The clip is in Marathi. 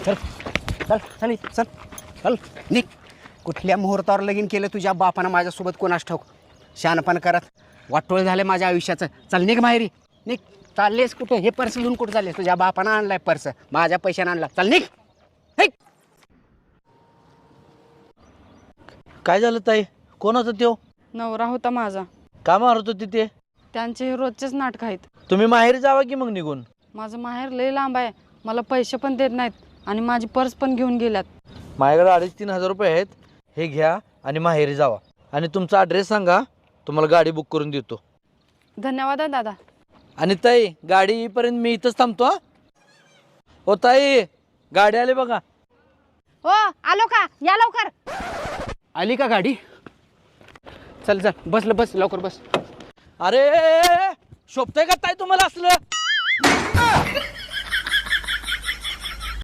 चल चल चल चल चल निघ. कुठल्या मुहूर्तावर लगीन केलं तुझ्या बापानं माझ्यासोबत कोणास ठाऊक. शहाणपण करत वाटोळ झालं माझ्या आयुष्याचं. चल निघ माहेरी निघ. चाललेस कुठं? हे पर्स घेऊन कुठं चाललेस? तुझ्या बापानं आणलाय पर्स, माझ्या पैशानं आणला. चल निघ. काय झालं ताई? कोण होता त्यो? नवरा होता माझा. का मारत होती ते? त्यांचे हे रोजचेच नाटक आहेत. तुम्ही माहेरी जावा की मग निघून. माझं माहेर लय लांब आहे, मला पैसे पण देत नाहीत आणि माझी पर्स पण घेऊन गेल्यात. माझ्याकडे 2,500-3,000 रुपये आहेत, हे घ्या आणि माहेरी जावा. आणि तुमचा ॲड्रेस सांगा, तुम्हाला गाडी बुक करून देतो. धन्यवाद हा दादा. आणि ताई गाडी येईपर्यंत मी इथंच थांबतो. हा हो ताई, गाडी आली बघा. हो आलो का? या लवकर. आली का गाडी? चल चल बस लवकर बस. अरे शोभतंय का ताई तुम्हाला असलं?